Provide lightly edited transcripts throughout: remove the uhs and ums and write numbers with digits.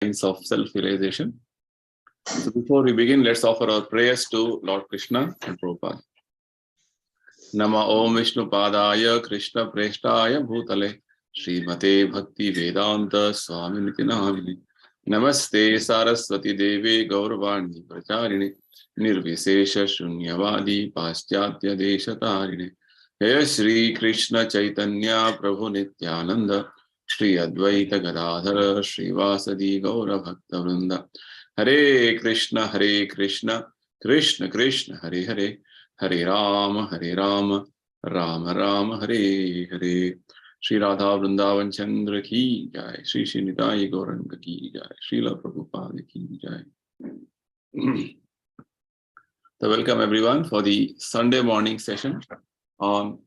Signs of self-realization. So before we begin, let's offer our prayers to Lord Krishna and Prabhupada. Nama Om Vishnu Padaya Krishna Preshtaya Bhutale Srimate Bhaktivedanta Swami Prabhupada. Namaste Saraswati Devi Gauravani Pracharini Nirvisesha Shunyavadi Paschatya Deshatarine. Hey Shri Krishna Chaitanya Prabhu Nityananda Shri Advaita Gadadhara Shri Vasadi Gaura Bhakta Vrinda. Hare Krishna Krishna Krishna Hare Hare Hare Rama Rama Rama Hare Hare. Shri Radha Vrindavan Chandra ki jai, Shri Srinidai Gauranga ki jai, Srila Prabhupada ki jai. So welcome everyone for the Sunday morning session on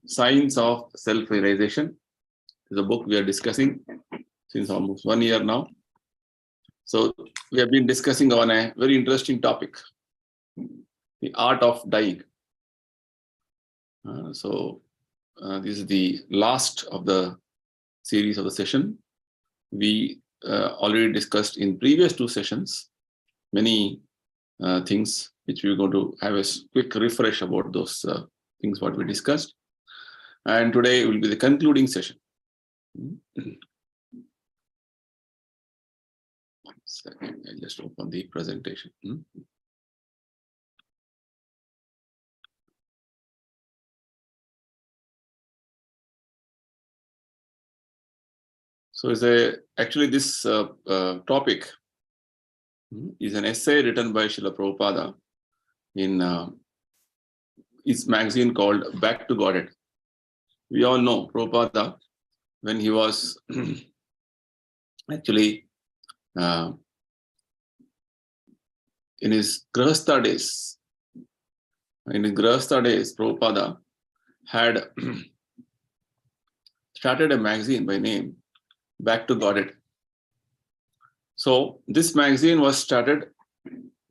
Signs of Self-Realization. It's a book we are discussing since almost 1 year now. So we have been discussing on a very interesting topic, the art of dying. This is the last of the series of the session. We already discussed in previous 2 sessions many things which we're going to have a quick refresh about those things what we discussed. And today will be the concluding session. 1 second, I'll just open the presentation. So actually this topic is an essay written by Srila Prabhupada in his magazine called Back to Godhead. We all know Prabhupada when he was actually in his Grihastha days. In his Grihastha days, Prabhupada had started a magazine by name Back to Godhead. So this magazine was started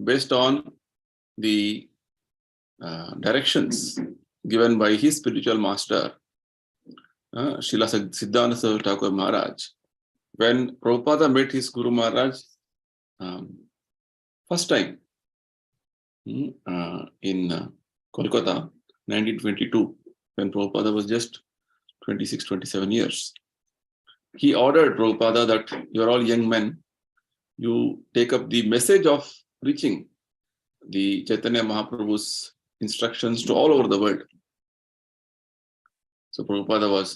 based on the directions given by his spiritual master, Srila Siddhanta Saraswati Thakur Maharaj. When Prabhupada met his Guru Maharaj first time in Kolkata, 1922, when Prabhupada was just 26, 27 years. He ordered Prabhupada that you are all young men, you take up the message of preaching the Chaitanya Mahaprabhu's instructions to all over the world. So Prabhupada was,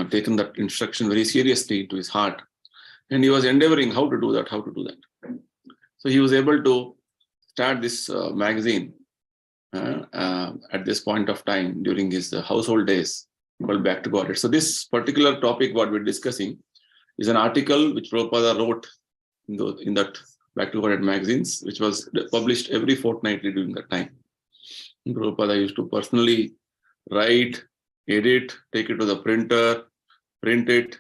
taken that instruction very seriously into his heart, and he was endeavoring how to do that. So he was able to start this magazine at this point of time during his household days, called Back to Godhead. So this particular topic what we're discussing is an article which Prabhupada wrote in that Back to Godhead magazines, which was published every fortnightly during that time. Prabhupada used to personally write, edit, take it to the printer, print it,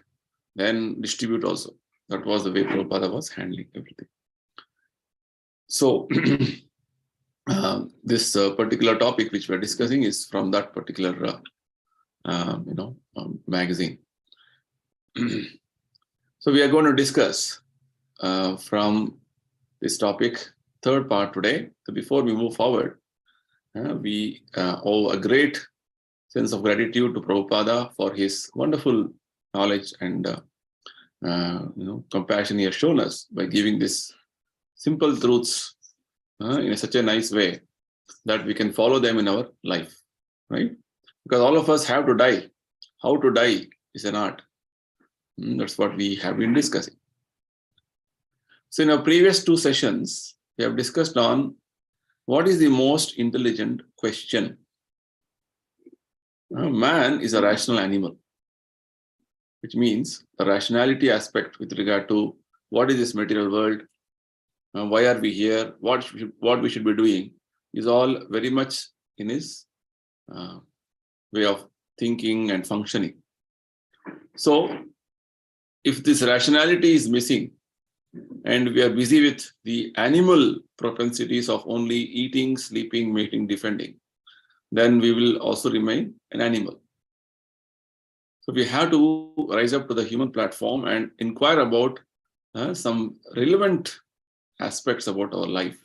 then distribute also. That was the way Prabhupada was handling everything. So this particular topic which we're discussing is from that particular magazine. So we are going to discuss from this topic, third part today. So before we move forward, we owe a great sense of gratitude to Prabhupada for his wonderful knowledge and compassion he has shown us by giving these simple truths in such a nice way that we can follow them in our life, right? Because all of us have to die. How to die is an art. That's what we have been discussing. So in our previous 2 sessions, we have discussed on what is the most intelligent question. Man is a rational animal, which means the rationality aspect with regard to what is this material world, why are we here, what we should be doing, is all very much in his way of thinking and functioning. So if this rationality is missing and we are busy with the animal propensities of only eating, sleeping, mating, defending, then we will also remain an animal. So we have to rise up to the human platform and inquire about some relevant aspects about our life.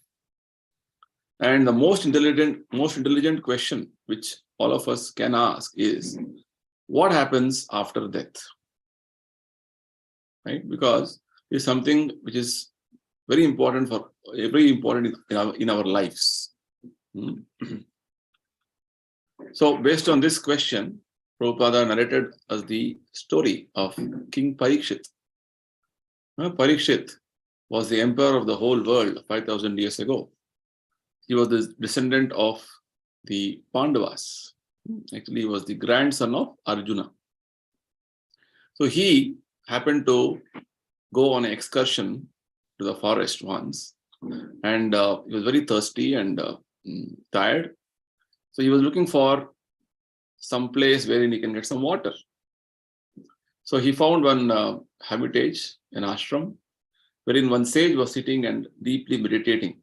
And the most intelligent question which all of us can ask is, what happens after death? Right? Because it's something which is very important in our lives. So based on this question, Prabhupada narrated us the story of King Parikshit. Parikshit was the emperor of the whole world 5,000 years ago. He was the descendant of the Pandavas. Actually, he was the grandson of Arjuna. So he happened to go on an excursion to the forest once, and he was very thirsty and tired. So he was looking for some place wherein he can get some water. So he found one hermitage, an ashram, wherein one sage was sitting and deeply meditating.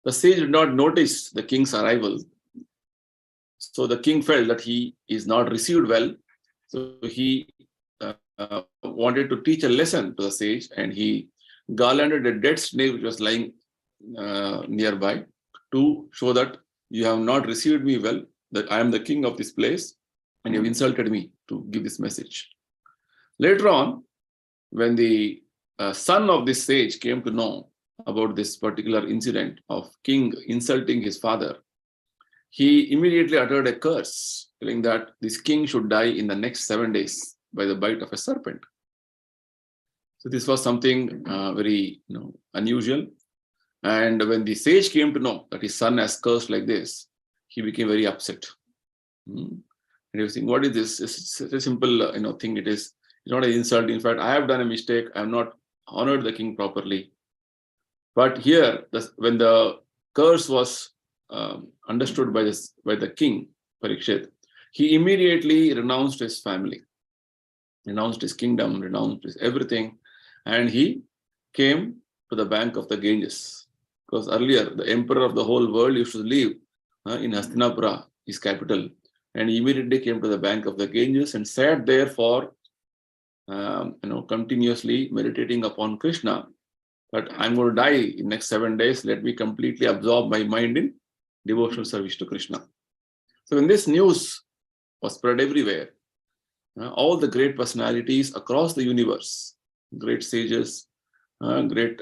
The sage did not notice the king's arrival. So the king felt that he is not received well. So he wanted to teach a lesson to the sage, and he garlanded a dead snake which was lying nearby to show that you have not received me well, that I am the king of this place, and you have insulted me, to give this message. Later on, when the son of this sage came to know about this particular incident of king insulting his father, he immediately uttered a curse, telling that this king should die in the next 7 days by the bite of a serpent. So this was something very unusual. And when the sage came to know that his son has cursed like this, he became very upset. And he was saying, "What is this? It's such a simple thing. It's not an insult. In fact, I have done a mistake. I have not honored the king properly." But here, when the curse was understood by the king, Parikshit, he immediately renounced his family, renounced his kingdom, renounced his everything, and he came to the bank of the Ganges. Because earlier, the emperor of the whole world used to live in Hastinapura, his capital, and he immediately came to the bank of the Ganges and sat there for continuously meditating upon Krishna. But I'm going to die in next 7 days. Let me completely absorb my mind in devotional service to Krishna. So when this news was spread everywhere, all the great personalities across the universe, great sages, great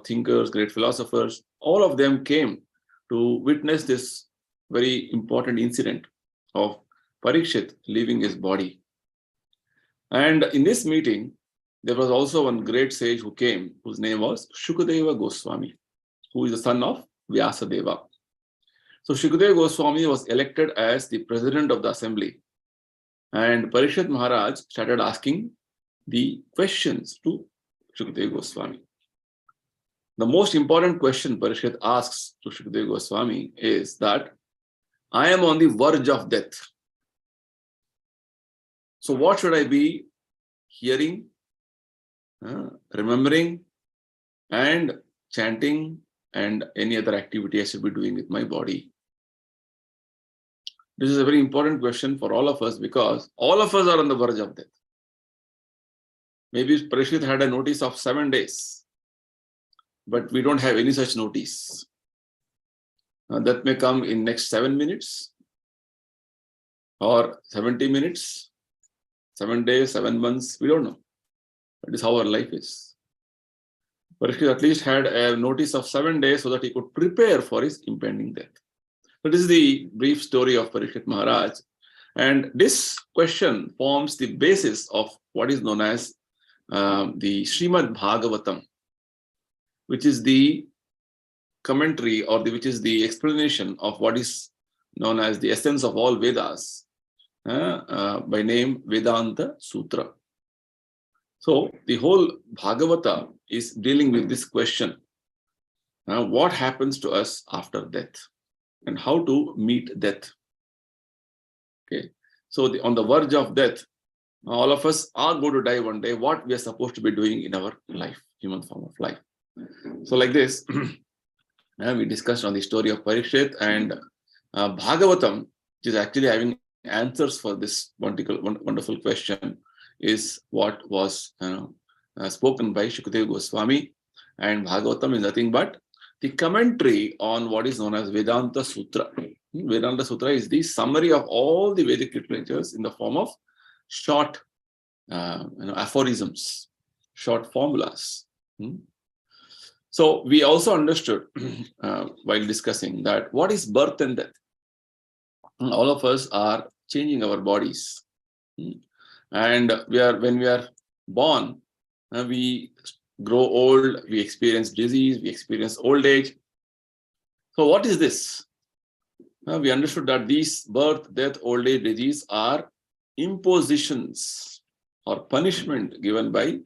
thinkers, great philosophers, all of them came to witness this very important incident of Parikshit leaving his body. And in this meeting, there was also one great sage who came, whose name was Shukadeva Goswami, who is the son of Vyasadeva. So Shukadeva Goswami was elected as the president of the assembly. And Parikshit Maharaj started asking the questions to Shukadeva Goswami. The most important question Parikshit asks to Shukadeva Goswami is that, I am on the verge of death. So what should I be hearing, remembering, and chanting, and any other activity I should be doing with my body? This is a very important question for all of us, because all of us are on the verge of death. Maybe Parikshit had a notice of 7 days, but we don't have any such notice. That may come in next 7 minutes or 70 minutes, 7 days, 7 months, we don't know. That is how our life is. Parikshit at least had a notice of 7 days so that he could prepare for his impending death. So this is the brief story of Parikshit Maharaj. And this question forms the basis of what is known as the Srimad Bhagavatam, which is the commentary, or which is the explanation of what is known as the essence of all Vedas, by name Vedanta Sutra. So the whole Bhagavata is dealing with this question: what happens to us after death, and how to meet death. Okay, so on the verge of death, all of us are going to die one day. What we are supposed to be doing in our life, human form of life. So like this, we discussed on the story of Parikshit, and Bhagavatam, which is actually having answers for this wonderful question, is what was spoken by Shukadeva Goswami, and Bhagavatam is nothing but the commentary on what is known as Vedanta Sutra. Vedanta Sutra is the summary of all the Vedic literatures in the form of short aphorisms, short formulas. So we also understood while discussing that what is birth and death. All of us are changing our bodies, and when we are born, we grow old, we experience disease, we experience old age. So what is this? We understood that these birth, death, old age, disease are impositions or punishment given by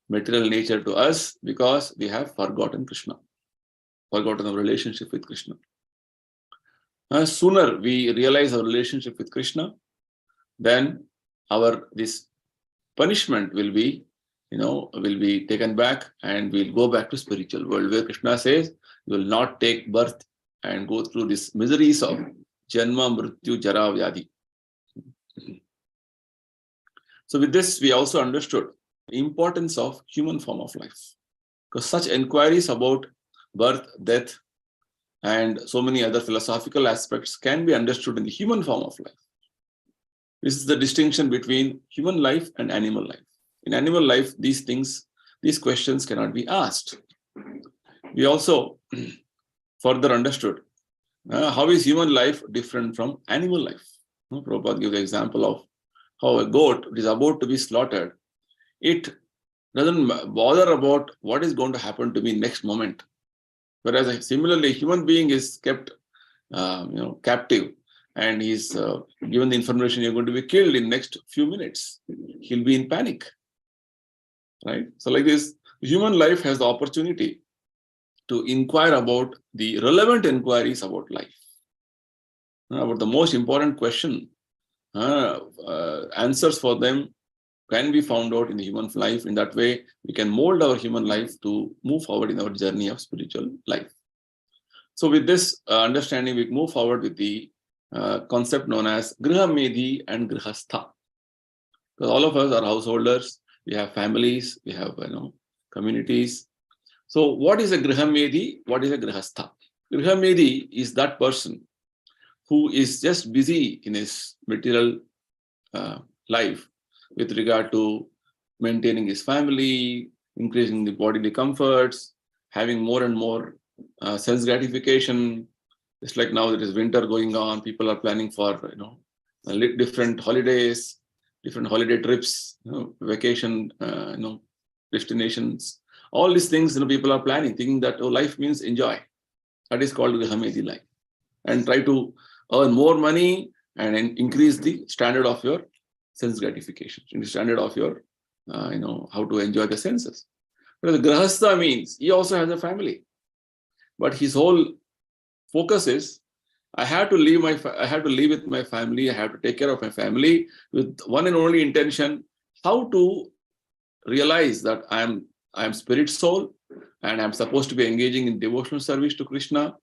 material nature to us because we have forgotten Krishna, forgotten our relationship with Krishna. Sooner we realize our relationship with Krishna, then this punishment will be taken back, and we'll go back to spiritual world where Krishna says you will not take birth and go through these miseries of Janma, Mrityu, Jara, Vyadhi. So with this, we also understood the importance of human form of life, because such inquiries about birth, death, and so many other philosophical aspects can be understood in the human form of life. This is the distinction between human life and animal life. In animal life, these questions cannot be asked. We also further understood how is human life different from animal life. Prabhupada gives the example of how a goat is about to be slaughtered. It doesn't bother about what is going to happen to me next moment. Whereas similarly, a human being is kept captive, and he's given the information you're going to be killed in next few minutes. He'll be in panic. Right? So like this, human life has the opportunity to inquire about the relevant inquiries about life, about the most important question. Answers for them can be found out in the human life. In that way, we can mold our human life to move forward in our journey of spiritual life. So with this understanding, we move forward with the concept known as Griha Medhi and Grihastha. Because all of us are householders, we have families, we have communities. So what is a Griha Medhi? What is a Grihastha? Griha Medhi is that person who is just busy in his material life with regard to maintaining his family, increasing the bodily comforts, having more and more sense gratification. It's like now there is winter going on, people are planning for different holidays, different holiday trips, vacation, destinations. All these things, people are planning, thinking that life means enjoy. That is called Griha Medhi life, and try to earn more money and increase the standard of your sense gratification, the standard of your, how to enjoy the senses. But the Grihastha means he also has a family, but his whole focus is, I have to live with my family. I have to take care of my family with one and only intention, how to realize that I am spirit soul, and I'm supposed to be engaging in devotional service to Krishna,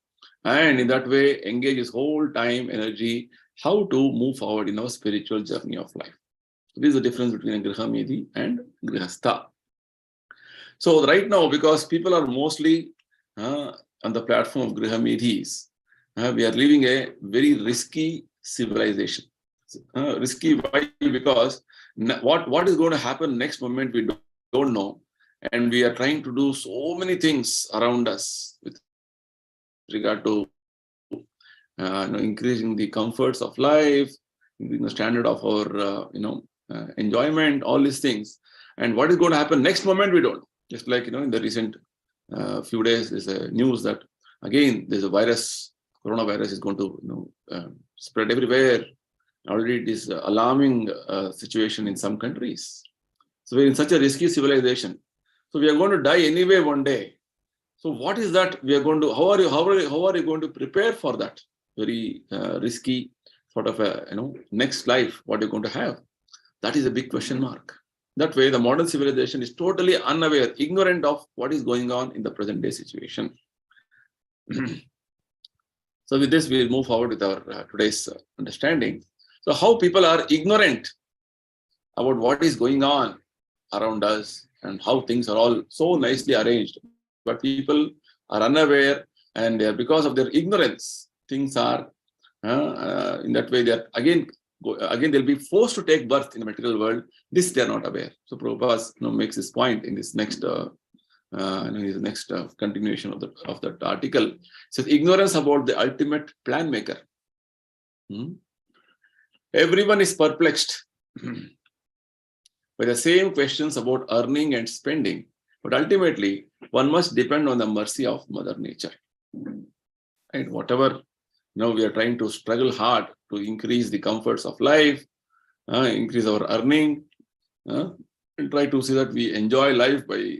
and in that way engage his whole time, energy, how to move forward in our spiritual journey of life. This is the difference between a Griha Medhi and Grihastha. So right now, because people are mostly on the platform of Griha Medhis, we are living a very risky civilization. Risky why? Because what is going to happen next moment we don't know, and we are trying to do so many things around us with regard to increasing the comforts of life, increasing the standard of our enjoyment, all these things. And what is going to happen next moment we don't know. Just like in the recent few days, there's a news that again there's a virus, coronavirus is going to spread everywhere. Already it is alarming situation in some countries. So we're in such a risky civilization. So we are going to die anyway one day. So what is that we are going to? How are you going to prepare for that very risky sort of a next life? What are you going to have? That is a big question mark. That way, the modern civilization is totally unaware, ignorant of what is going on in the present day situation. So with this, we'll move forward with our today's understanding. So how people are ignorant about what is going on around us and how things are all so nicely arranged. But people are unaware, and because of their ignorance, things are in that way. They are again they'll be forced to take birth in the material world. This they are not aware. So Prabhupada makes this point in this next continuation of that article. It says ignorance about the ultimate plan maker. Everyone is perplexed by the same questions about earning and spending, but ultimately one must depend on the mercy of Mother Nature. And whatever we are trying to struggle hard to increase the comforts of life, increase our earning, and try to see that we enjoy life by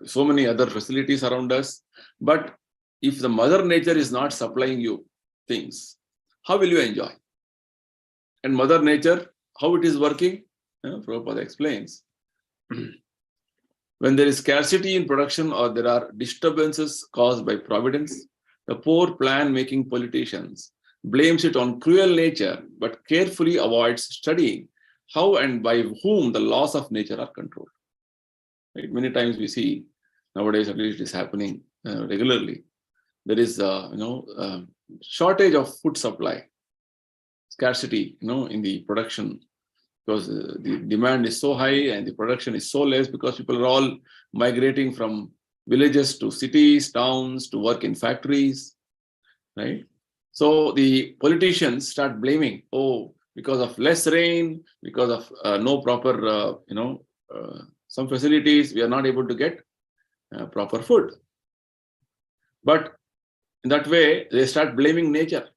so many other facilities around us. But if the Mother Nature is not supplying you things, how will you enjoy? And Mother Nature, how it is working? Prabhupada explains. When there is scarcity in production or there are disturbances caused by providence, the poor plan-making politicians blames it on cruel nature, but carefully avoids studying how and by whom the laws of nature are controlled. Right? Many times we see nowadays, at least it is happening regularly. There is shortage of food supply, scarcity, in the production, because the demand is so high and the production is so less because people are all migrating from villages to cities, towns, to work in factories, right? So the politicians start blaming, because of less rain, because of no proper, some facilities, we are not able to get proper food. But in that way, they start blaming nature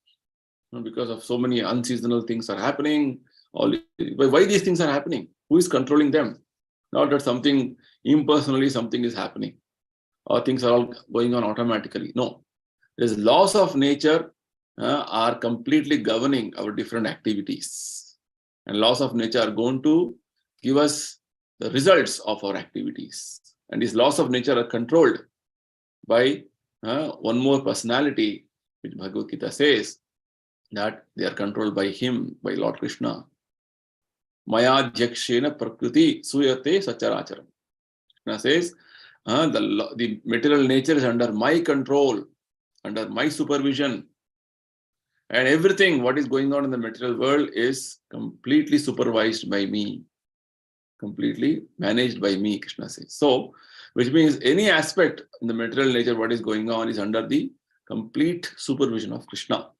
because of so many unseasonal things are happening. Why these things are happening? Who is controlling them? Not that something impersonally something is happening or things are all going on automatically. No, there's laws of nature are completely governing our different activities, and laws of nature are going to give us the results of our activities. And these laws of nature are controlled by one more personality, which Bhagavad Gita says that they are controlled by him, by Lord Krishna. Maya Jakshena Prakriti Suyate Sacharacharam. Krishna says, the material nature is under my control, under my supervision. And everything what is going on in the material world is completely supervised by me, completely managed by me, Krishna says. So, which means any aspect in the material nature what is going on is under the complete supervision of Krishna.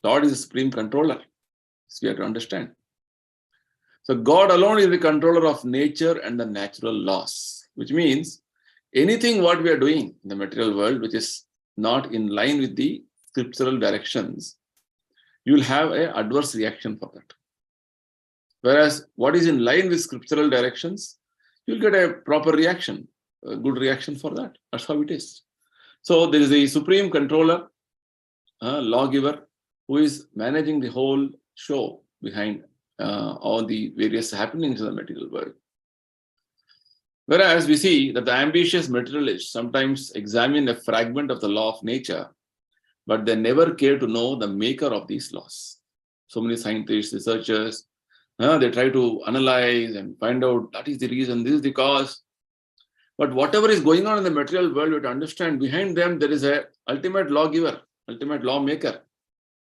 God is the supreme controller. So we have to understand. So God alone is the controller of nature and the natural laws, which means anything what we are doing in the material world which is not in line with the scriptural directions, you will have an adverse reaction for that. Whereas what is in line with scriptural directions, you will get a proper reaction, a good reaction for that. That's how it is. So there is a supreme controller, lawgiver, who is managing the whole show behind all the various happenings in the material world. Whereas we see that the ambitious materialists sometimes examine a fragment of the law of nature, but they never care to know the maker of these laws. So many scientists, researchers, they try to analyze and find out that is the reason, this is the cause. But whatever is going on in the material world, we have to understand behind them there is a ultimate lawgiver, ultimate lawmaker,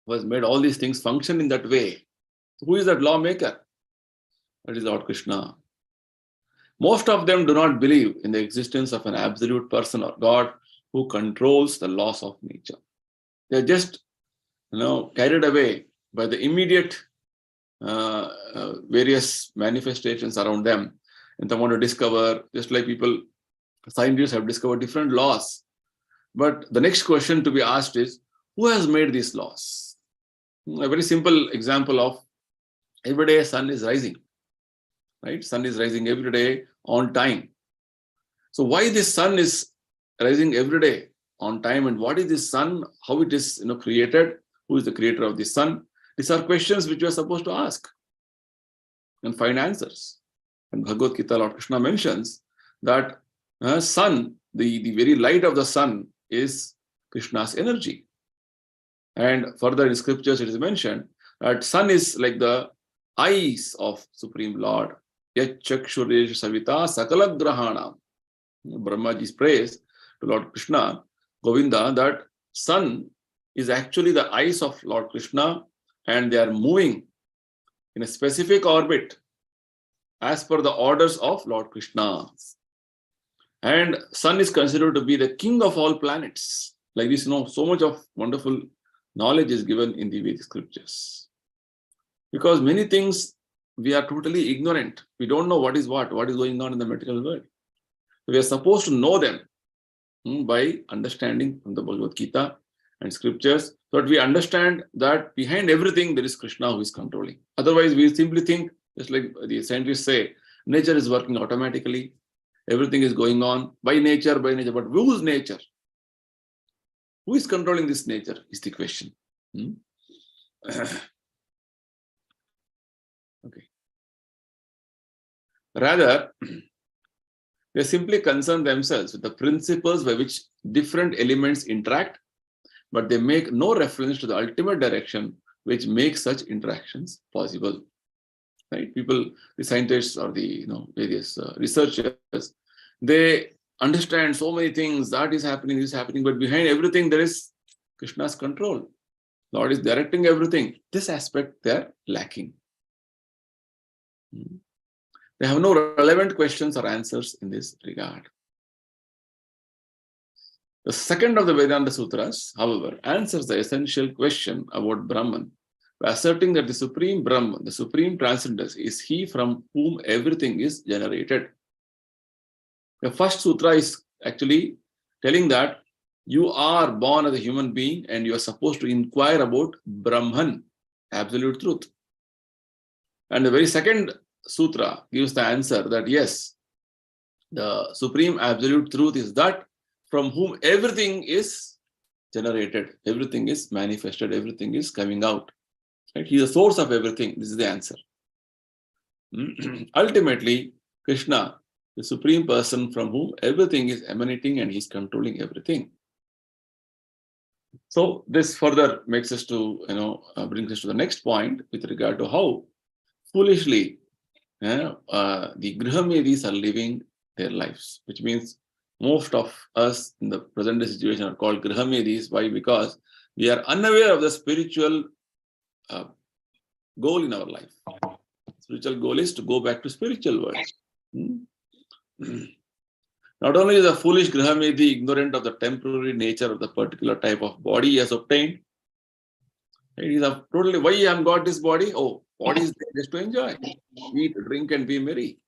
who has made all these things function in that way. Who is that lawmaker? That is Lord Krishna. Most of them do not believe in the existence of an absolute person or God who controls the laws of nature. They are just, carried away by the immediate various manifestations around them, and they want to discover, just like scientists have discovered different laws. But the next question to be asked is, who has made these laws? A very simple example of every day sun is rising, right? Sun is rising every day on time. So why this sun is rising every day on time, and what is this sun, how it is created, who is the creator of the sun? These are questions which we are supposed to ask and find answers. And Bhagavad Gita, Lord Krishna mentions that sun, the very light of the sun is Krishna's energy. And further in scriptures it is mentioned that sun is like the eyes of Supreme Lord, Yat chakshuresh savita sakala grahanam. Brahmaji's praise to Lord Krishna, Govinda, that sun is actually the eyes of Lord Krishna, and they are moving in a specific orbit as per the orders of Lord Krishna. And sun is considered to be the king of all planets. Like this, so much of wonderful knowledge is given in the Vedic scriptures. Because many things we are totally ignorant. We don't know what is going on in the material world. We are supposed to know them by understanding from the Bhagavad Gita and scriptures, so that we understand that behind everything there is Krishna who is controlling. Otherwise, we simply think, just like the scientists say, nature is working automatically, everything is going on by nature. But whose nature? Who is controlling this nature is the question. Okay. Rather, they simply concern themselves with the principles by which different elements interact, but they make no reference to the ultimate direction which makes such interactions possible. Right? People, the scientists or the various researchers, they understand so many things, that is happening, this is happening, but behind everything there is Krishna's control. Lord is directing everything. This aspect they are lacking. They have no relevant questions or answers in this regard. The second of the Vedanta Sutras, however, answers the essential question about Brahman by asserting that the Supreme Brahman, the Supreme Transcendence, is he from whom everything is generated. The first sutra is actually telling that you are born as a human being and you are supposed to inquire about Brahman, absolute truth. And the very second sutra gives the answer that yes, the supreme absolute truth is that from whom everything is generated, everything is manifested, everything is coming out. Right? He is the source of everything. This is the answer. Ultimately, Krishna, the supreme person from whom everything is emanating and he's controlling everything. So this further makes us to, brings us to the next point with regard to how foolishly the Grihamedis are living their lives, which means most of us in the present situation are called Grihamedis. Why? Because we are unaware of the spiritual goal in our life. Spiritual goal is to go back to spiritual world. Not only is a foolish Grihamedi ignorant of the temporary nature of the particular type of body he has obtained, he is totally, why I have got this body? Oh, body is there just to enjoy, eat, drink, and be merry.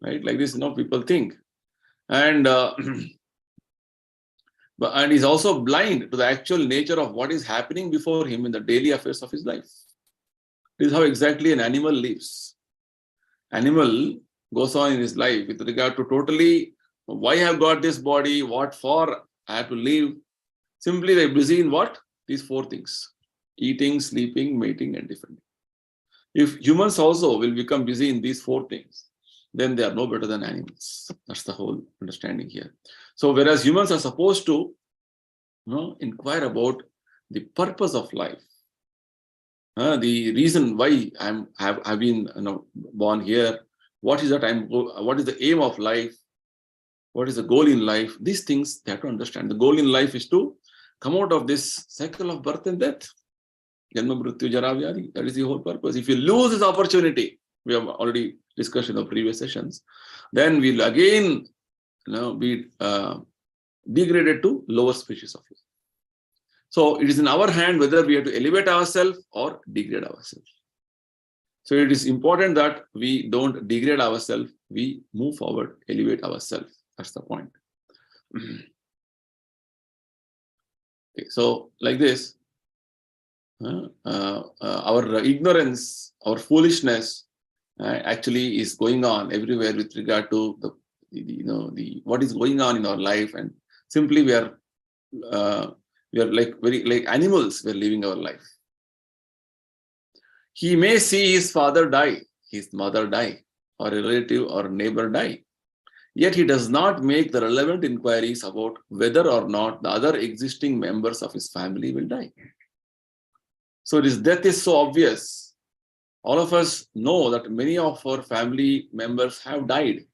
Right? Like this, people think. And and he's also blind to the actual nature of what is happening before him in the daily affairs of his life. This is how exactly an animal lives. Animal goes on in his life with regard to totally, why I have got this body, what for I have to live. Simply they're busy in what? These four things: eating, sleeping, mating, and defending. If humans also will become busy in these four things, then they are no better than animals. That's the whole understanding here. So whereas humans are supposed to inquire about the purpose of life, the reason why I've been born here, what is the aim of life, what is the goal in life, these things they have to understand. The goal in life is to come out of this cycle of birth and death. Janma, Mrityu, Jara, Vyadi. That is the whole purpose. If you lose this opportunity, we have already discussed in the previous sessions, then we'll again be degraded to lower species of life. So it is in our hand whether we have to elevate ourselves or degrade ourselves. So it is important that we don't degrade ourselves, we move forward, elevate ourselves. That's the point. Okay, so like this, our ignorance, our foolishness actually is going on everywhere with regard to the what is going on in our life, and simply we are like animals. We are living our life. He may see his father die, his mother die, or a relative or neighbor die. Yet he does not make the relevant inquiries about whether or not the other existing members of his family will die. So his death is so obvious. All of us know that many of our family members have died.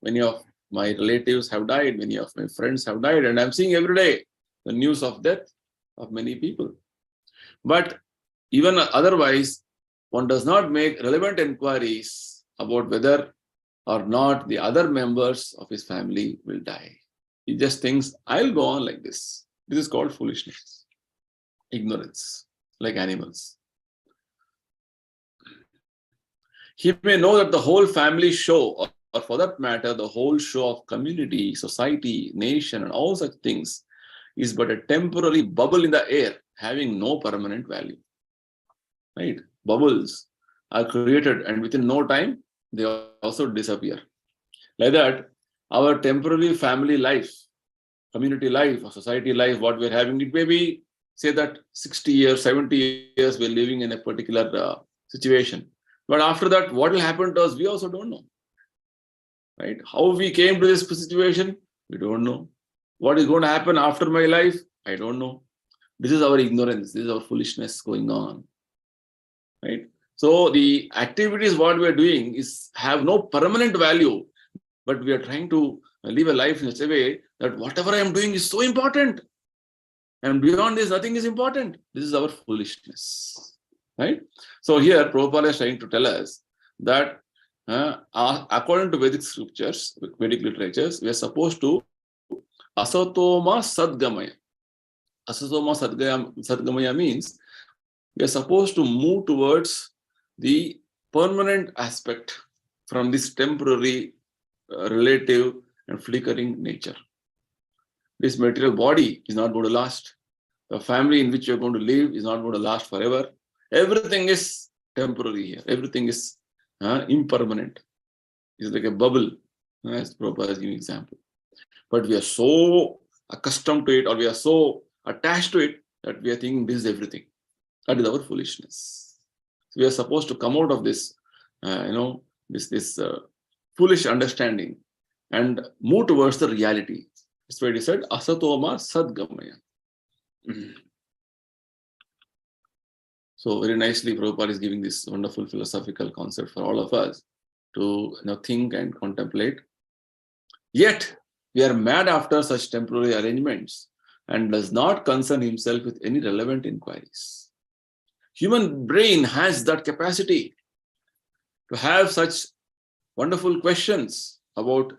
Many of my relatives have died. Many of my friends have died. And I'm seeing every day the news of death of many people. But even otherwise, one does not make relevant inquiries about whether or not the other members of his family will die. He just thinks, I'll go on like this. This is called foolishness, ignorance, like animals. He may know that the whole family show, or for that matter, the whole show of community, society, nation, and all such things is but a temporary bubble in the air, having no permanent value. Right? Bubbles are created, and within no time, they also disappear. Like that, our temporary family life, community life, or society life, what we're having, it may be, say that 60 years, 70 years, we're living in a particular situation. But after that, what will happen to us, we also don't know. Right? How we came to this situation, we don't know. What is going to happen after my life, I don't know. This is our ignorance, this is our foolishness going on. Right? So the activities what we are doing is have no permanent value, but we are trying to live a life in such a way that whatever I am doing is so important. And beyond this, nothing is important. This is our foolishness. Right? So here, Prabhupada is trying to tell us that according to Vedic scriptures, Vedic literatures, we are supposed to asatoma sadgamaya. Asatoma sadgamaya means we are supposed to move towards the permanent aspect from this temporary, relative, and flickering nature. This material body is not going to last. The family in which you're going to live is not going to last forever. Everything is temporary here. Everything is impermanent. It's like a bubble, as Prabhupada is giving example. But we are so accustomed to it, or we are so attached to it, that we are thinking this is everything. That is our foolishness. So we are supposed to come out of this, this foolish understanding and move towards the reality. That's why he said, asatoma sadgamaya. So very nicely, Prabhupada is giving this wonderful philosophical concept for all of us to think and contemplate. Yet, we are mad after such temporary arrangements and does not concern himself with any relevant inquiries. Human brain has that capacity to have such wonderful questions about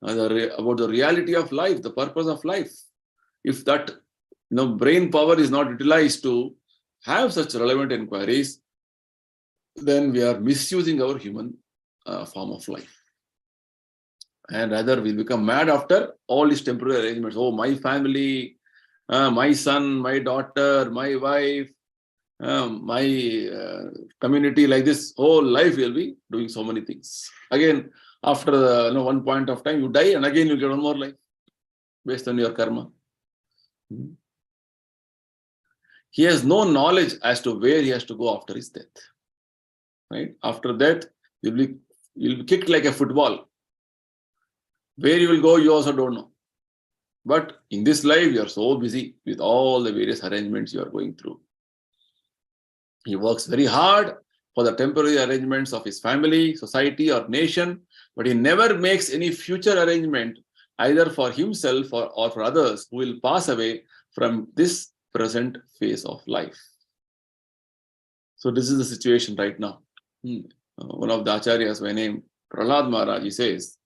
the reality of life, the purpose of life. If that brain power is not utilized to have such relevant inquiries, then we are misusing our human form of life. And rather, we become mad after all these temporary arrangements. Oh, my family, my son, my daughter, my wife, my community, like this, whole life will be doing so many things. Again, after one point of time, you die, and again you get one more life based on your karma. He has no knowledge as to where he has to go after his death. Right? After death, you'll be kicked like a football. Where you will go, you also don't know. But in this life, you are so busy with all the various arrangements you are going through. He works very hard for the temporary arrangements of his family, society, or nation, but he never makes any future arrangement either for himself or for others who will pass away from this present phase of life. So this is the situation right now. One of the acharyas by name Prahlad Maharaj, he says,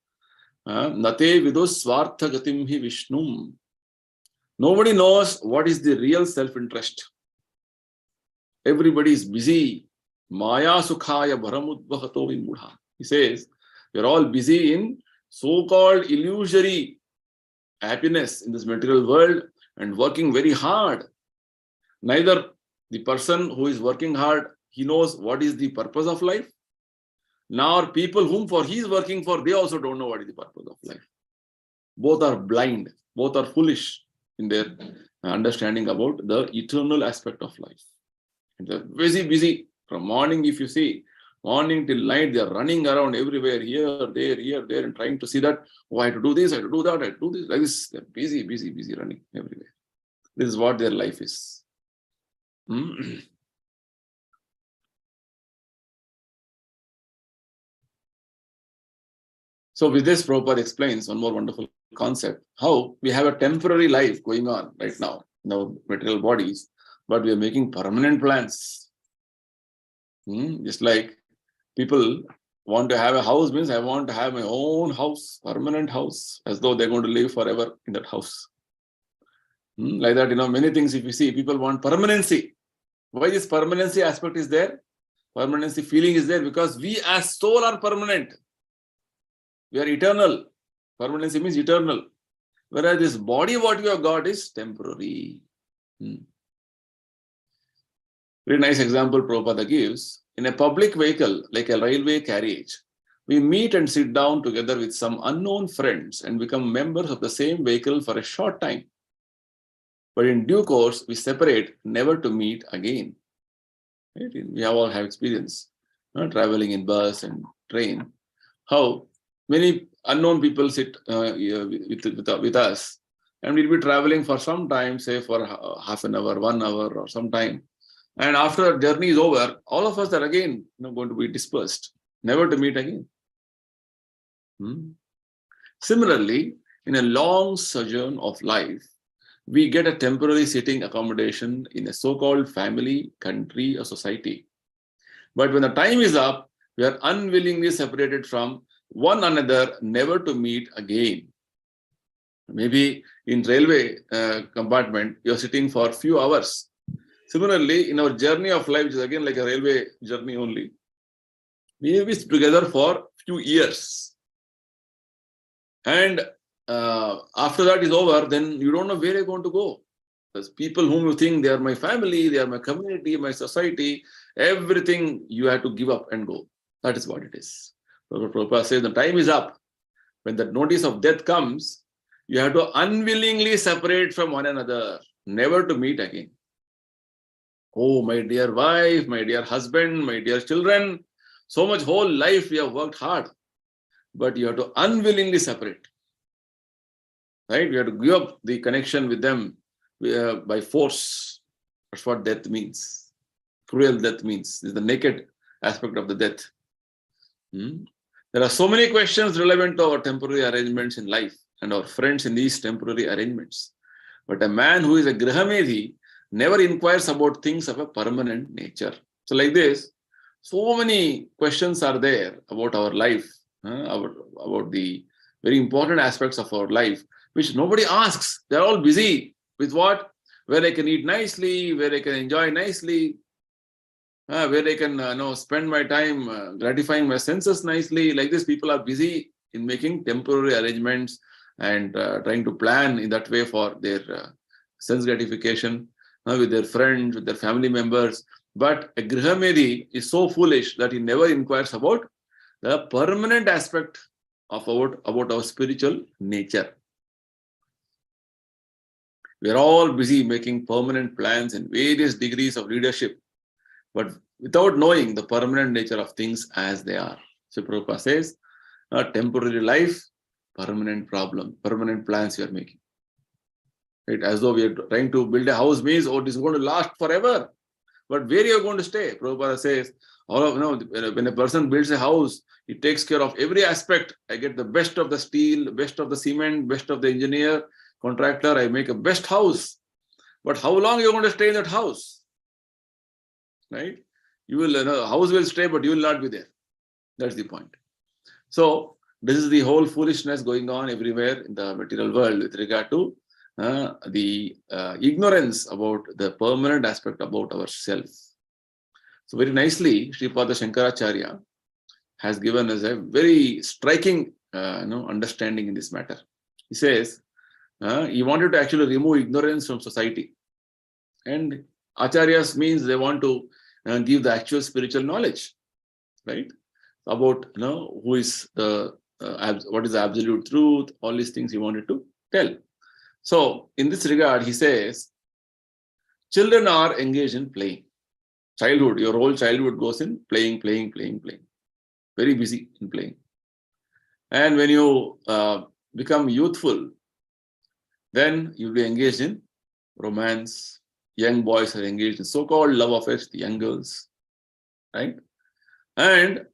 Nate vidus swartha gatim hi Vishnum. Nobody knows what is the real self-interest. Everybody is busy. Maya sukhaya bharamudbhahato vimudha. He says, we're all busy in so-called illusory happiness in this material world and working very hard. Neither the person who is working hard, he knows what is the purpose of life, nor people whom for he is working for, they also don't know what is the purpose of life. Both are blind, both are foolish in their understanding about the eternal aspect of life. And they're busy from morning. If you see, morning till night, they are running around everywhere, here, there, and trying to see that, oh, I have to do this, I have to do that, I have to do this, like this. They're busy running everywhere. This is what their life is. So with this, Prabhupada explains one more wonderful concept, how we have a temporary life going on right now in our material bodies, but we are making permanent plans. Just like people want to have a house, means I want to have my own house, permanent house, as though they're going to live forever in that house. Like that, many things if you see, people want permanency. Why this permanency aspect is there? Permanency feeling is there because we as soul are permanent. We are eternal. Permanency means eternal. Whereas this body, what you have got is temporary. Very nice example Prabhupada gives. In a public vehicle, like a railway carriage, we meet and sit down together with some unknown friends and become members of the same vehicle for a short time. But in due course, we separate, never to meet again. Right? We all have experience traveling in bus and train. How many unknown people sit with us, and we'll be traveling for some time, say for half an hour, 1 hour, or some time. And after the journey is over, all of us are again going to be dispersed, never to meet again. Similarly, in a long sojourn of life, we get a temporary sitting accommodation in a so-called family, country, or society. But when the time is up, we are unwillingly separated from one another, never to meet again. Maybe in railway compartment, you're sitting for a few hours. Similarly, in our journey of life, which is again like a railway journey only, we may be together for a few years. And after that is over, then you don't know where you're going to go. There's people whom you think they are my family, they are my community, my society, everything you have to give up and go. That is what it is. Prabhupada says the time is up. When the notice of death comes, you have to unwillingly separate from one another, never to meet again. Oh, my dear wife, my dear husband, my dear children, so much whole life we have worked hard, but you have to unwillingly separate. Right? We have to give up the connection with them by force. That's what death means. Cruel death means. This is the naked aspect of the death. There are so many questions relevant to our temporary arrangements in life and our friends in these temporary arrangements. But a man who is a Grihamedhi never inquires about things of a permanent nature. So like this, so many questions are there about our life, about the very important aspects of our life, which nobody asks. They're all busy with what? Where I can eat nicely, where I can enjoy nicely, where I can spend my time gratifying my senses nicely. Like this, people are busy in making temporary arrangements and trying to plan in that way for their sense gratification with their friends, with their family members. But a Grihamedhi is so foolish that he never inquires about the permanent aspect of about our spiritual nature. We are all busy making permanent plans in various degrees of leadership, but without knowing the permanent nature of things as they are. So Prabhupada says, temporary life, permanent problem, permanent plans you are making. Right? As though we are trying to build a house means, oh, this is going to last forever. But where you are going to stay? Prabhupada says, when a person builds a house, he takes care of every aspect. I get the best of the steel, best of the cement, best of the engineer, contractor. I make a best house. But how long are you going to stay in that house? Right? You will, house will stay, but you will not be there. That's the point. So this is the whole foolishness going on everywhere in the material world with regard to the ignorance about the permanent aspect about ourselves. So very nicely, Sripada Shankaracharya has given us a very striking understanding in this matter. He says he wanted to actually remove ignorance from society, and acharyas means they want to give the actual spiritual knowledge, right? About who is the what is the absolute truth, all these things he wanted to tell. So in this regard, he says, children are engaged in playing. Childhood, your whole childhood goes in playing. Very busy in playing. And when you become youthful, then you'll be engaged in romance. Young boys are engaged in so-called love affairs, the young girls, right? And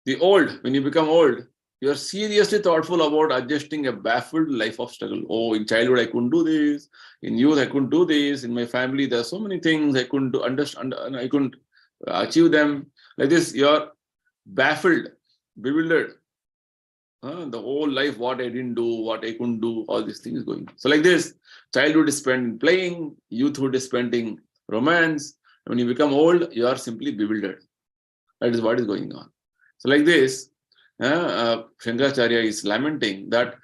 the old, when you become old, You are seriously thoughtful about adjusting a baffled life of struggle. Oh, in childhood I couldn't do this. In youth I couldn't do this. In my family there are so many things I couldn't do, understand. I couldn't achieve them. Like this, you are baffled, bewildered. The whole life, what I didn't do, what I couldn't do, all these things going. So like this, childhood is spent in playing, youthhood is spent in romance. When you become old, you are simply bewildered. That is what is going on. So like this, Shankaracharya is lamenting that,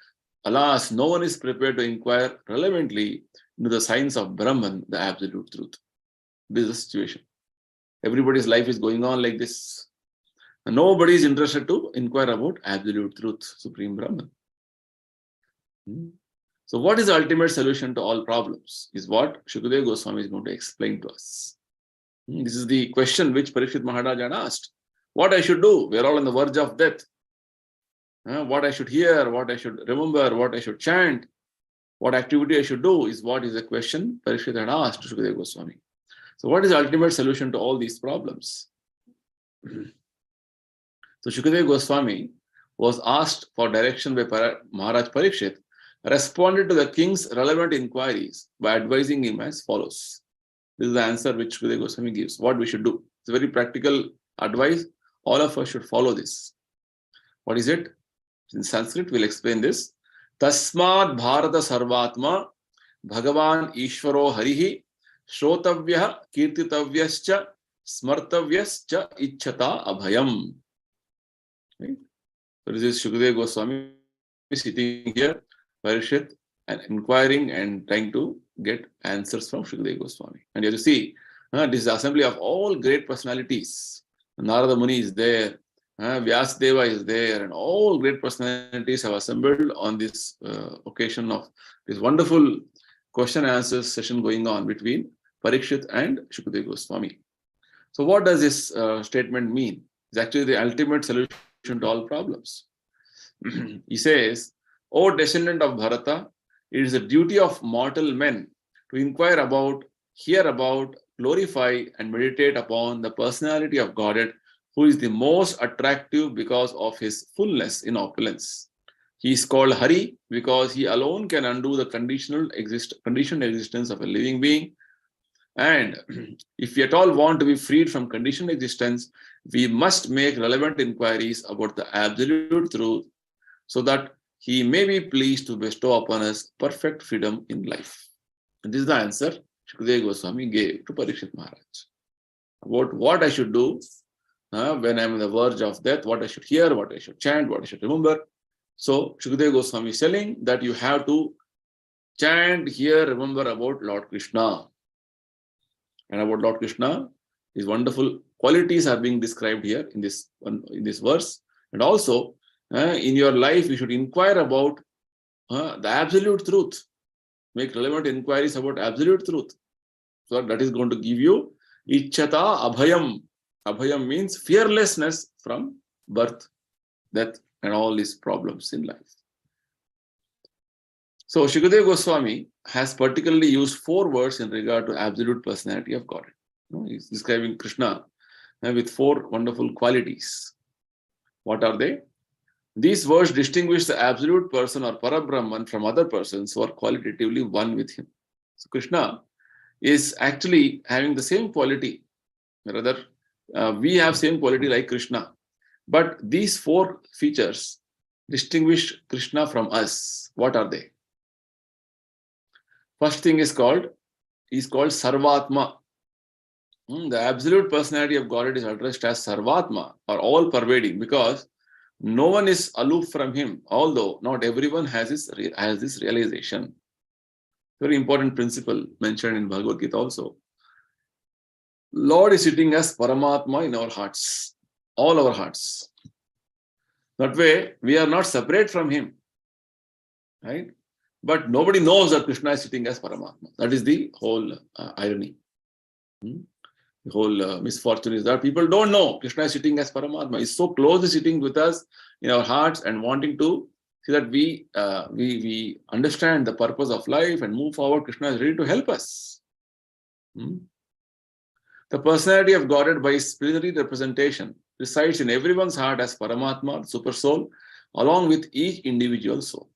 alas, no one is prepared to inquire relevantly into the science of Brahman, the absolute truth. This is the situation. Everybody's life is going on like this. And nobody is interested to inquire about absolute truth, Supreme Brahman. So what is the ultimate solution to all problems is what Shukadeva Goswami is going to explain to us. This is the question which Parikshit Maharaj had asked. What I should do? We are all on the verge of death. What I should hear, what I should remember, what I should chant, what activity I should do is what is the question Parikshit had asked Shukadeva Goswami. So what is the ultimate solution to all these problems? So Shukadeva Goswami was asked for direction by Maharaj Parikshit, responded to the king's relevant inquiries by advising him as follows. This is the answer which Shukadeva Goswami gives, what we should do. It's a very practical advice. All of us should follow this. What is it? In Sanskrit, we'll explain this. Tasmad Bharata Sarvatma Bhagavan Ishvaro Harihi Shrotavya Kirtitavyascha Smartavyascha Ichchata Abhayam. Right? So this is Shukadeva Goswami sitting here, Parikshit, and inquiring and trying to get answers from Shukadeva Goswami. And you have to see, this is the assembly of all great personalities. Narada Muni is there, Vyasadeva is there, and all great personalities have assembled on this occasion of this wonderful question and answer session going on between Parikshit and Shukadeva Goswami. So what does this statement mean? It's actually the ultimate solution to all problems. He says, O descendant of Bharata, it is the duty of mortal men to inquire about, hear about, glorify and meditate upon the personality of Godhead, who is the most attractive because of his fullness in opulence. He is called Hari because he alone can undo the conditioned existence of a living being. And if we at all want to be freed from conditioned existence, we must make relevant inquiries about the absolute truth so that he may be pleased to bestow upon us perfect freedom in life. And this is the answer Shukadeva Goswami gave to Parikshit Maharaj about what I should do when I am on the verge of death, what I should hear, what I should chant, what I should remember. So Shukadeva Goswami is telling that you have to chant, hear, remember about Lord Krishna. And about Lord Krishna, his wonderful qualities are being described here in this verse. And also, in your life, you should inquire about the absolute truth. Make relevant inquiries about absolute truth. So that is going to give you Ichchata Abhayam. Abhayam means fearlessness from birth, death, and all these problems in life. So Shukadeva Goswami has particularly used 4 words in regard to absolute personality of God. He's describing Krishna with 4 wonderful qualities. What are they? These words distinguish the absolute person or Parabrahman from other persons who are qualitatively one with him. So Krishna is actually having the same quality. Rather, we have same quality like Krishna. But these 4 features distinguish Krishna from us. What are they? First thing is called Sarvatma. The absolute personality of Godhead is addressed as Sarvatma, or all-pervading, because no one is aloof from him, although not everyone has this realization. Very important principle mentioned in Bhagavad Gita also. Lord is sitting as Paramatma in our hearts, all our hearts. That way, we are not separate from him, right? But nobody knows that Krishna is sitting as Paramatma. That is the whole irony. The whole misfortune is that people don't know Krishna is sitting as Paramatma. He's so closely sitting with us in our hearts and wanting to see that we understand the purpose of life and move forward. Krishna is ready to help us. The personality of Godhead by his plenary representation resides in everyone's heart as Paramatma, the super soul, along with each individual soul.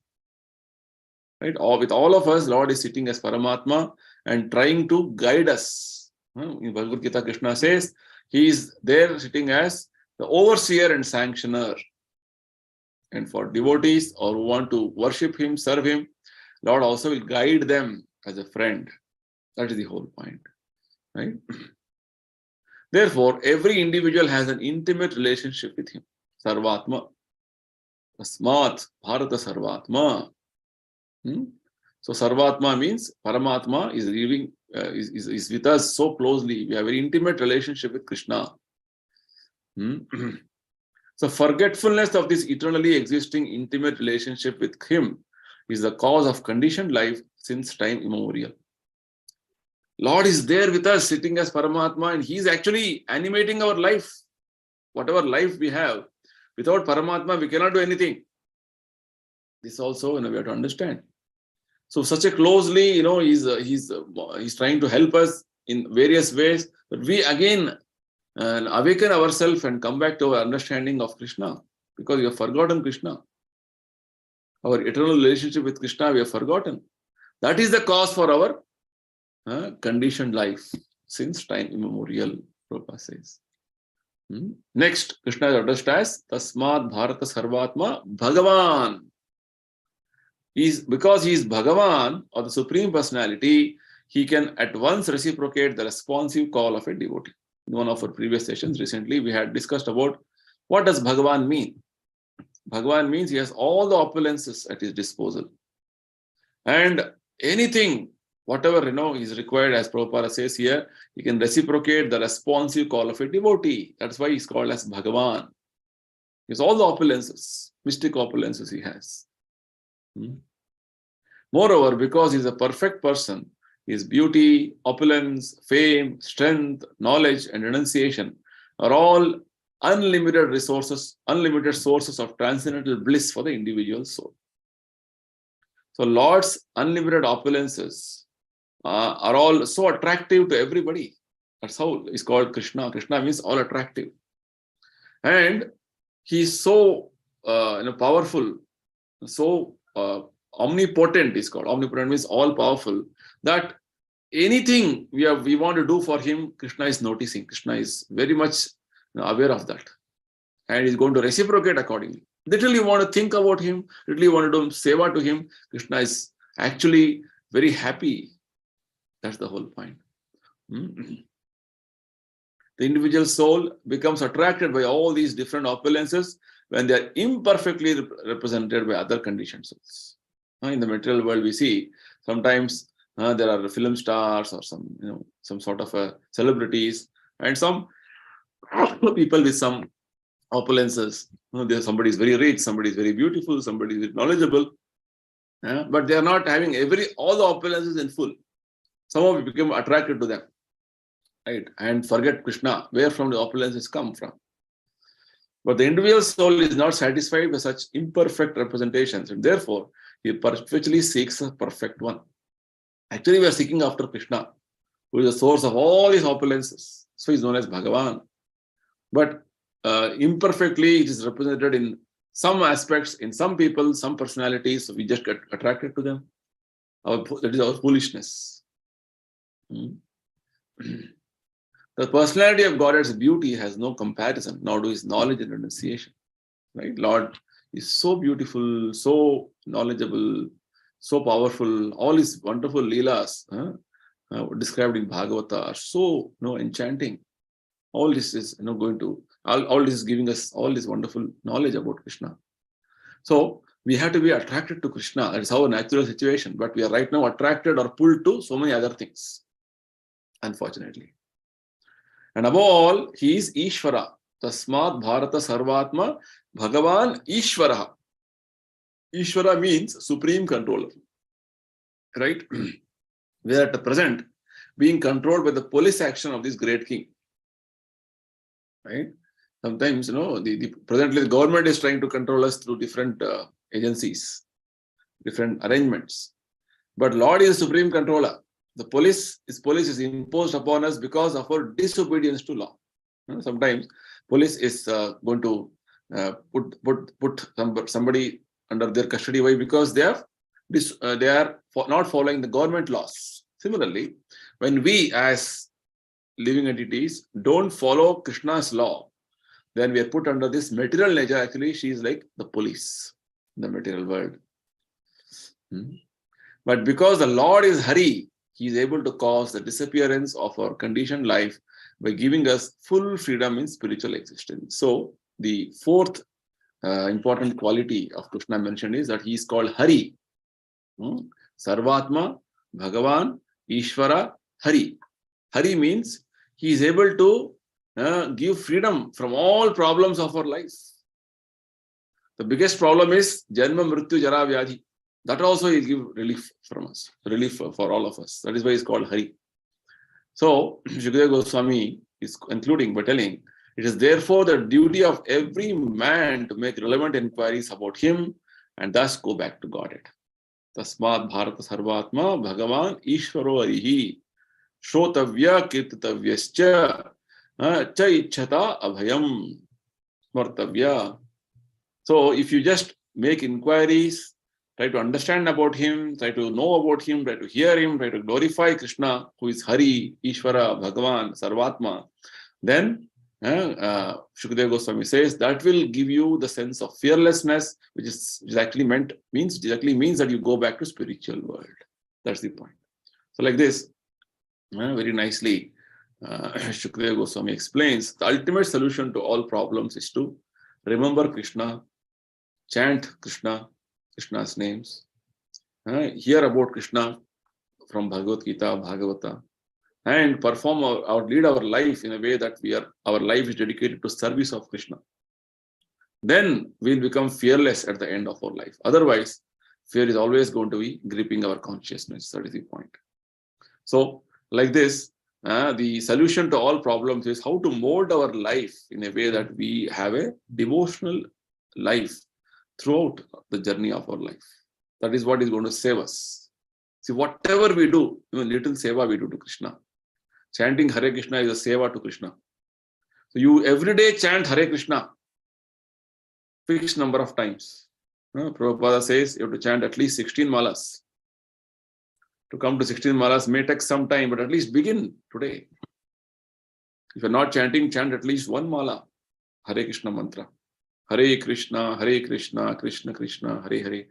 Right? Or with all of us, Lord is sitting as Paramatma and trying to guide us. In Bhagavad Gita, Krishna says, He is there sitting as the overseer and sanctioner. And for devotees or who want to worship Him, serve Him, Lord also will guide them as a friend. That is the whole point. Right? Therefore, every individual has an intimate relationship with Him. Sarvatma. Tasmat Bharata Sarvatma. So Sarvatma means Paramatma is living, is with us so closely. We have a very intimate relationship with Krishna. So forgetfulness of this eternally existing intimate relationship with Him is the cause of conditioned life since time immemorial. Lord is there with us sitting as Paramatma, and He is actually animating our life. Whatever life we have, without Paramatma we cannot do anything. This also we have to understand. So such a closely, he's trying to help us in various ways, but we again awaken ourselves and come back to our understanding of Krishna, because we have forgotten Krishna. Our eternal relationship with Krishna we have forgotten. That is the cause for our conditioned life since time immemorial, Prabhupada says. Next, Krishna is addressed as Tasmat Bharata Sarvatma Bhagavan. Because he is Bhagavan, or the Supreme Personality, he can at once reciprocate the responsive call of a devotee. In one of our previous sessions recently, we had discussed about what does Bhagavan mean. Bhagavan means he has all the opulences at his disposal. And anything, whatever is required, as Prabhupada says here, he can reciprocate the responsive call of a devotee. That's why he's called as Bhagavan. He has all the opulences, mystic opulences he has. Moreover, because he is a perfect person, his beauty, opulence, fame, strength, knowledge, and renunciation are all unlimited sources of transcendental bliss for the individual soul. So Lord's unlimited opulences are all so attractive to everybody. That's how it's called Krishna. Krishna means all attractive. And he is so powerful, so omnipotent is called. Omnipotent means all powerful, that anything we want to do for him, Krishna is noticing. Krishna is very much aware of that. And is going to reciprocate accordingly. Little you want to think about him, little you want to do seva to him, Krishna is actually very happy. That's the whole point. The individual soul becomes attracted by all these different opulences when they are imperfectly represented by other conditioned souls. In the material world, we see sometimes there are film stars or some sort of celebrities, and some people with some opulences. Somebody is very rich, somebody is very beautiful, somebody is very knowledgeable, but they are not having all the opulences in full. Some of you become attracted to them, right? And forget Krishna, where from the opulences come from. But the individual soul is not satisfied with such imperfect representations, and therefore he perpetually seeks a perfect one. Actually, we are seeking after Krishna, who is the source of all these opulences. So he is known as Bhagavan. But imperfectly, it is represented in some aspects, in some people, some personalities. So we just get attracted to them. That is our foolishness. The personality of God's beauty has no comparison, nor do his knowledge and renunciation. Right? Lord is so beautiful, so knowledgeable, so powerful. All his wonderful leelas described in Bhagavata are so enchanting. All this is all this is giving us all this wonderful knowledge about Krishna. So we have to be attracted to Krishna. That is our natural situation. But we are right now attracted or pulled to so many other things, unfortunately. And above all, he is Ishvara. Tasmat Bharata Sarvatma Bhagavan Ishvara. Ishvara means supreme controller. Right? We are at the present being controlled by the police action of this great king. Right? Sometimes, presently the government is trying to control us through different agencies, different arrangements. But Lord is the supreme controller. The police is imposed upon us because of our disobedience to law. Sometimes police is going to put somebody under their custody. Why? Because they are not following the government laws. Similarly, when we as living entities don't follow Krishna's law, then we are put under this material nature. Actually, she is like the police in the material world. But because the Lord is Hari, He is able to cause the disappearance of our conditioned life by giving us full freedom in spiritual existence. So, the fourth important quality of Krishna mentioned is that He is called Hari. Sarvatma, Bhagavan, Ishvara, Hari. Hari means He is able to give freedom from all problems of our life. The biggest problem is Janma, Mrityu, Jara, Vyadhi. That also He will give relief from us, relief for all of us. That is why He's called Hari. So, Shukadeva Goswami is concluding by telling, it is therefore the duty of every man to make relevant inquiries about him and thus go back to Godhead. Tasmat Bharata Sarvatma Bhagavan Ishvaro Arihi Shrotavya Kirtitavyascha Cha Ichhata Abhayam Smartavya. So, if you just make inquiries, try to understand about Him, try to know about Him, try to hear Him, try to glorify Krishna, who is Hari, Ishvara, Bhagavan, Sarvatma, then Shukadeva Goswami says that will give you the sense of fearlessness, which exactly means that you go back to spiritual world. That's the point. So, like this, very nicely, Shukadeva Goswami explains the ultimate solution to all problems is to remember Krishna, chant Krishna's names, hear about Krishna from Bhagavad Gita, Bhagavata, and perform lead our life in a way that our life is dedicated to service of Krishna. Then we'll become fearless at the end of our life. Otherwise, fear is always going to be gripping our consciousness. That is the point. So, like this, the solution to all problems is how to mold our life in a way that we have a devotional life throughout the journey of our life. That is what is going to save us. See, whatever we do, even little seva we do to Krishna. Chanting Hare Krishna is a seva to Krishna. So you every day chant Hare Krishna, fixed number of times. Prabhupada says you have to chant at least 16 malas. To come to 16 malas may take some time, but at least begin today. If you're not chanting, chant at least one mala, Hare Krishna mantra. Hare Krishna, Krishna Krishna, Hare Hare,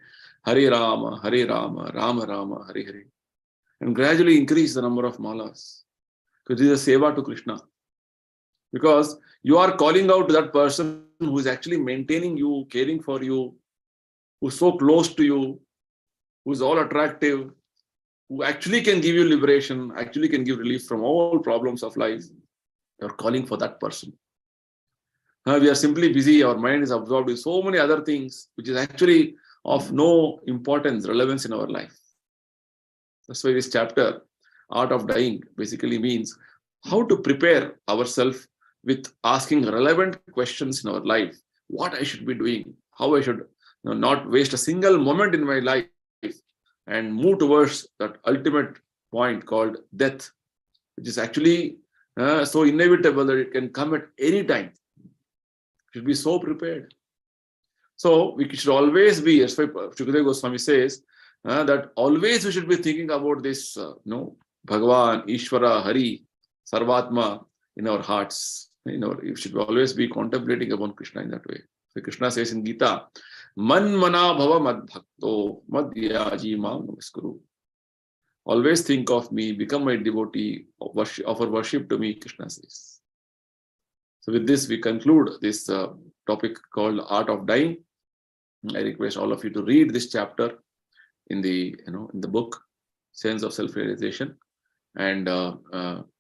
Hare Rama, Rama Rama, Hare Hare. And gradually increase the number of malas. Because this is a seva to Krishna. Because you are calling out to that person who is actually maintaining you, caring for you, who is so close to you, who is all attractive, who actually can give you liberation, actually can give relief from all problems of life. You are calling for that person. We are simply busy, our mind is absorbed with so many other things, which is actually of no importance, relevance in our life. That's why this chapter, Art of Dying, basically means how to prepare ourselves with asking relevant questions in our life. What I should be doing, how I should not waste a single moment in my life and move towards that ultimate point called death, which is actually so inevitable that it can come at any time. Should be so prepared. So we should always be, as Shukadeva Goswami says, that always we should be thinking about this, Bhagavan, Ishvara, Hari, Sarvatma in our hearts. We should always be contemplating upon Krishna in that way. So Krishna says in Gita, Man mana bhava mad bhakto mad yaji mam namaskuru. Always think of me, become my devotee, offer worship to me, Krishna says. So with this, we conclude this topic called Art of Dying. I request all of you to read this chapter in the book, Sense of Self-Realization. And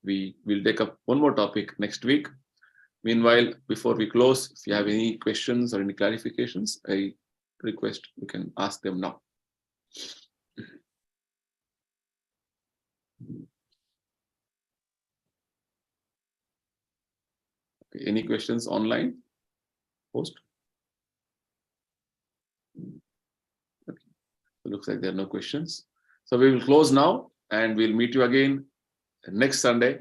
we will take up one more topic next week. Meanwhile, before we close, if you have any questions or any clarifications, I request you can ask them now. Okay, any questions online? Post? Okay. It looks like there are no questions. So we will close now and we'll meet you again next Sunday.